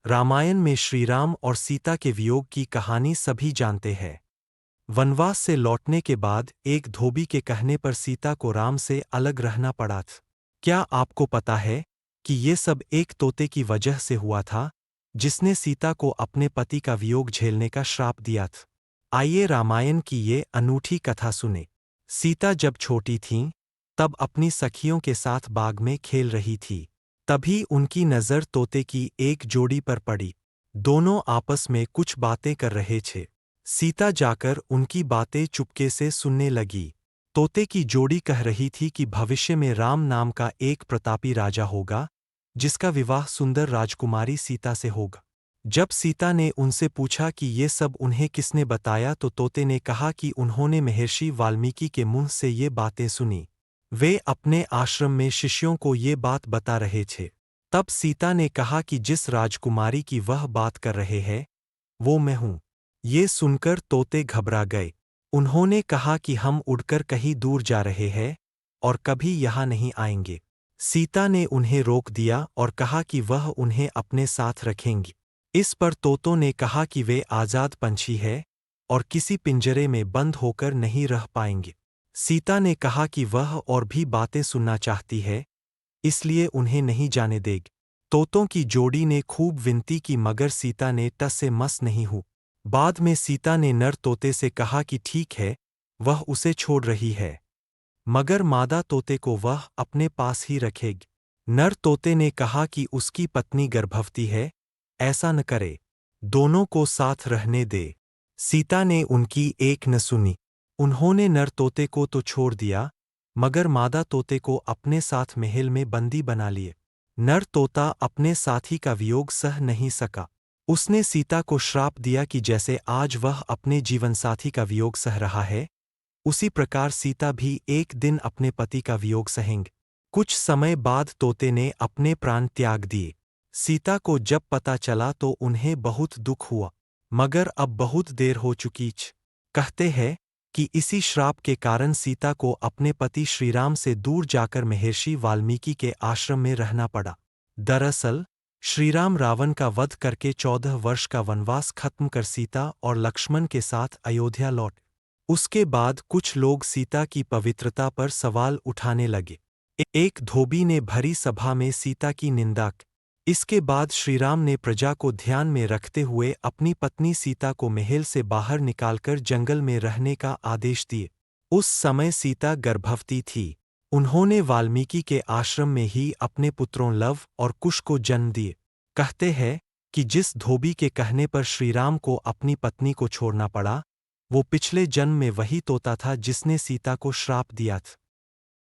रामायण में श्रीराम और सीता के वियोग की कहानी सभी जानते हैं। वनवास से लौटने के बाद एक धोबी के कहने पर सीता को राम से अलग रहना पड़ा था। क्या आपको पता है कि ये सब एक तोते की वजह से हुआ था, जिसने सीता को अपने पति का वियोग झेलने का श्राप दिया था? आइए रामायण की ये अनूठी कथा सुने। सीता जब छोटी थीं, तब अपनी सखियों के साथ बाग में खेल रही थी। तभी उनकी नज़र तोते की एक जोड़ी पर पड़ी। दोनों आपस में कुछ बातें कर रहे थे। सीता जाकर उनकी बातें चुपके से सुनने लगी। तोते की जोड़ी कह रही थी कि भविष्य में राम नाम का एक प्रतापी राजा होगा, जिसका विवाह सुंदर राजकुमारी सीता से होगा। जब सीता ने उनसे पूछा कि ये सब उन्हें किसने बताया, तो तोते ने कहा कि उन्होंने महर्षि वाल्मीकि के मुंह से ये बातें सुनी। वे अपने आश्रम में शिष्यों को ये बात बता रहे थे। तब सीता ने कहा कि जिस राजकुमारी की वह बात कर रहे हैं, वो मैं हूँ। ये सुनकर तोते घबरा गए। उन्होंने कहा कि हम उड़कर कहीं दूर जा रहे हैं और कभी यहाँ नहीं आएंगे। सीता ने उन्हें रोक दिया और कहा कि वह उन्हें अपने साथ रखेंगी। इस पर तोतों ने कहा कि वे आज़ाद पंछी हैं और किसी पिंजरे में बंद होकर नहीं रह पाएंगे। सीता ने कहा कि वह और भी बातें सुनना चाहती है, इसलिए उन्हें नहीं जाने देगी। तोतों की जोड़ी ने खूब विनती की, मगर सीता ने टस से मस नहीं हुई। बाद में सीता ने नर तोते से कहा कि ठीक है, वह उसे छोड़ रही है, मगर मादा तोते को वह अपने पास ही रखेगी। नर तोते ने कहा कि उसकी पत्नी गर्भवती है, ऐसा न करे, दोनों को साथ रहने दे। सीता ने उनकी एक न सुनी। उन्होंने नर तोते को तो छोड़ दिया, मगर मादा तोते को अपने साथ महल में बंदी बना लिए। नर तोता अपने साथी का वियोग सह नहीं सका। उसने सीता को श्राप दिया कि जैसे आज वह अपने जीवनसाथी का वियोग सह रहा है, उसी प्रकार सीता भी एक दिन अपने पति का वियोग सहेंगे। कुछ समय बाद तोते ने अपने प्राण त्याग दिए। सीता को जब पता चला तो उन्हें बहुत दुख हुआ, मगर अब बहुत देर हो चुकी थी। कहते हैं कि इसी श्राप के कारण सीता को अपने पति श्रीराम से दूर जाकर महर्षि वाल्मीकि के आश्रम में रहना पड़ा। दरअसल श्रीराम रावण का वध करके 14 वर्ष का वनवास खत्म कर सीता और लक्ष्मण के साथ अयोध्या लौट। उसके बाद कुछ लोग सीता की पवित्रता पर सवाल उठाने लगे। एक धोबी ने भरी सभा में सीता की निंदा की। इसके बाद श्रीराम ने प्रजा को ध्यान में रखते हुए अपनी पत्नी सीता को महल से बाहर निकालकर जंगल में रहने का आदेश दिए। उस समय सीता गर्भवती थी। उन्होंने वाल्मीकि के आश्रम में ही अपने पुत्रों लव और कुश को जन्म दिए। कहते हैं कि जिस धोबी के कहने पर श्रीराम को अपनी पत्नी को छोड़ना पड़ा, वो पिछले जन्म में वही तोता था जिसने सीता को श्राप दिया था।